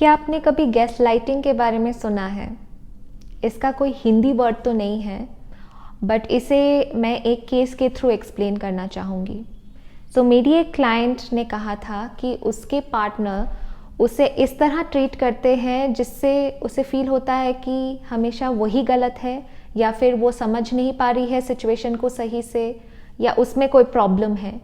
क्या आपने कभी गैस लाइटिंग के बारे में सुना है? इसका कोई हिंदी वर्ड तो नहीं है, बट इसे मैं एक केस के थ्रू एक्सप्लेन करना चाहूँगी। मेरी एक क्लाइंट ने कहा था कि उसके पार्टनर उसे इस तरह ट्रीट करते हैं जिससे उसे फील होता है कि हमेशा वही गलत है, या फिर वो समझ नहीं पा रही है सिचुएशन को सही से, या उसमें कोई प्रॉब्लम है।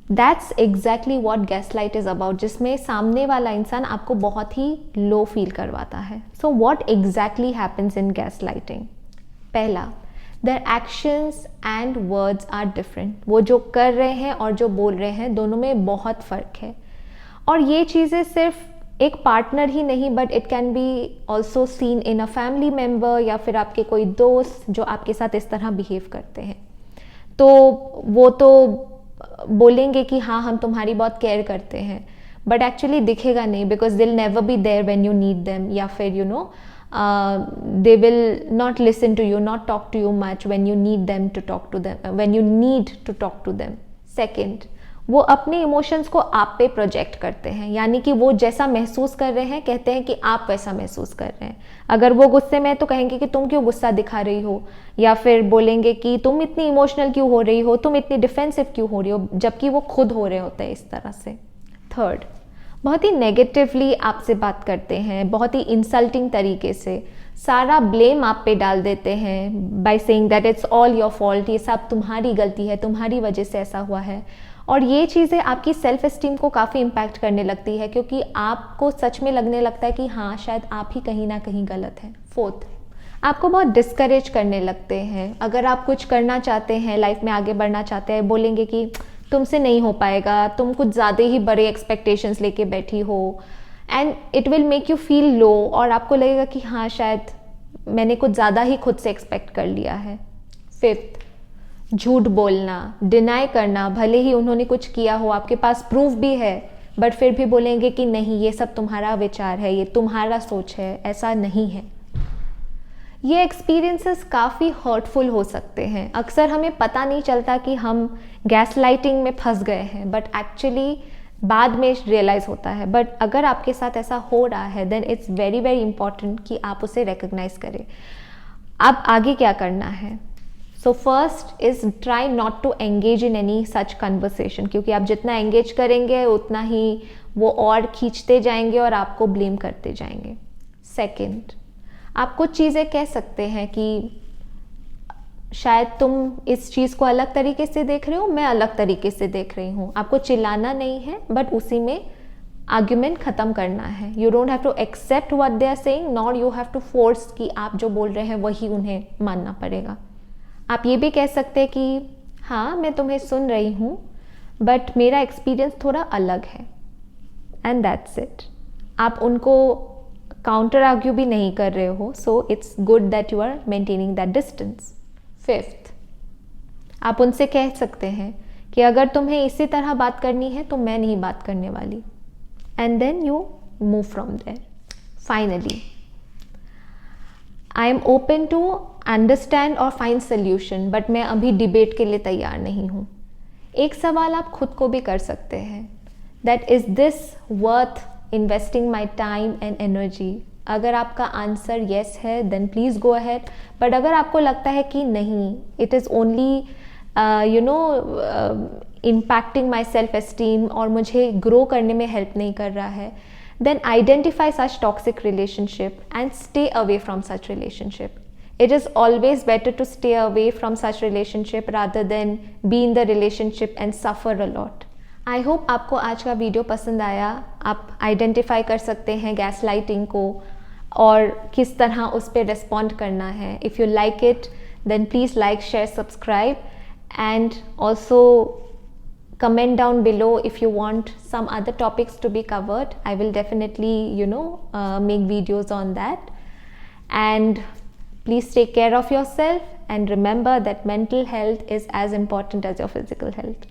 That's exactly what gas light is about, जिसमें सामने वाला इंसान आपको बहुत ही लो फील करवाता है। So what exactly happens in gaslighting? पहला, their actions and words are different. वो जो कर रहे हैं और जो बोल रहे हैं, दोनों में बहुत फ़र्क है। और ये चीज़ें सिर्फ एक पार्टनर ही नहीं, but it can be also seen in a family member, या फिर आपके कोई दोस्त जो आपके साथ इस तरह बिहेव करते हैं। तो वो तो बोलेंगे कि हाँ, हम तुम्हारी बहुत केयर करते हैं, बट एक्चुअली दिखेगा नहीं, because they'll never be there when you need them, या फिर they will not listen to you, not talk to you much when you need them to talk to them, when you need to talk to them. Second, वो अपने emotions को आप पे project करते हैं, यानी कि वो जैसा महसूस कर रहे हैं कहते हैं कि आप वैसा महसूस कर रहे हैं। अगर वो गुस्से में है तो कहेंगे कि तुम क्यों गुस्सा दिखा रही हो, या फिर बोलेंगे कि तुम इतनी इमोशनल क्यों हो रही हो, तुम इतनी डिफेंसिव क्यों हो रही हो, जबकि वो खुद हो रहे होते हैं इस तरह से। थर्ड, बहुत ही नेगेटिवली आपसे बात करते हैं, बहुत ही इंसल्टिंग तरीके से सारा ब्लेम आप पे डाल देते हैं by saying that it's all your fault, ये सब तुम्हारी गलती है, तुम्हारी वजह से ऐसा हुआ है। और ये चीज़ें आपकी सेल्फ एस्टीम को काफ़ी इम्पैक्ट करने लगती है, क्योंकि आपको सच में लगने लगता है कि हाँ, शायद आप ही कहीं ना कहीं गलत हैं। फोर्थ, आपको बहुत डिस्करेज करने लगते हैं। अगर आप कुछ करना चाहते हैं, लाइफ में आगे बढ़ना चाहते हैं, बोलेंगे कि तुमसे नहीं हो पाएगा, तुम कुछ ज़्यादा ही बड़े एक्सपेक्टेशंस लेके बैठी हो, and it will make you feel low, और आपको लगेगा कि हाँ, शायद मैंने कुछ ज़्यादा ही खुद से एक्सपेक्ट कर लिया है। फिफ्थ, झूठ बोलना, डिनाई करना, भले ही उन्होंने कुछ किया हो, आपके पास प्रूफ भी है, बट फिर भी बोलेंगे कि नहीं, ये सब तुम्हारा विचार है, ये तुम्हारा सोच है, ऐसा नहीं है। ये एक्सपीरियंसेस काफ़ी हर्टफुल हो सकते हैं। अक्सर हमें पता नहीं चलता कि हम गैस लाइटिंग में फंस गए हैं, बट एक्चुअली बाद में रियलाइज़ होता है। बट अगर आपके साथ ऐसा हो रहा है, then it's very very important कि आप उसे रिकग्नाइज करें। अब आगे क्या करना है? So first is try not to engage in any such conversation, क्योंकि आप जितना एंगेज करेंगे उतना ही वो और खींचते जाएंगे और आपको ब्लेम करते जाएंगे। सेकेंड, आप कुछ चीज़ें कह सकते हैं कि शायद तुम इस चीज़ को अलग तरीके से देख रहे हो, मैं अलग तरीके से देख रही हूँ। आपको चिल्लाना नहीं है, बट उसी में आर्ग्यूमेंट ख़त्म करना है। You don't have to accept what they are saying, nor you have to force कि आप जो बोल रहे हैं वही उन्हें मानना पड़ेगा। आप ये भी कह सकते हैं कि हाँ, मैं तुम्हें सुन रही हूँ, बट मेरा एक्सपीरियंस थोड़ा अलग है, एंड दैट्स इट। आप उनको काउंटर आर्ग्यू भी नहीं कर रहे हो, so it's good that you are maintaining that distance. Fifth, आप उनसे कह सकते हैं कि अगर तुम्हें इसी तरह बात करनी है तो मैं नहीं बात करने वाली, and then you move from there. Finally, I am open to understand और फाइंड सोल्यूशन, बट मैं अभी डिबेट के लिए तैयार नहीं हूँ। एक सवाल आप खुद को भी कर सकते हैं, that is this worth investing my time and energy? अगर आपका आंसर येस है, then please go ahead. But अगर आपको लगता है कि नहीं, it is only impacting my self esteem और मुझे ग्रो करने में हेल्प नहीं कर रहा है, then identify such toxic relationship and stay away from such relationship. It is always better to stay away from such relationship rather than be in the relationship and suffer a lot. I hope आपको आज का video पसंद आया। आप identify कर सकते हैं gas lighting को और किस तरह उस पर रिस्पॉन्ड करना है। If you like it, then please like, share, subscribe, and also comment down below if you want some other topics to be covered. I will definitely make videos on that. And please take care of yourself, and remember that mental health is as important as your physical health.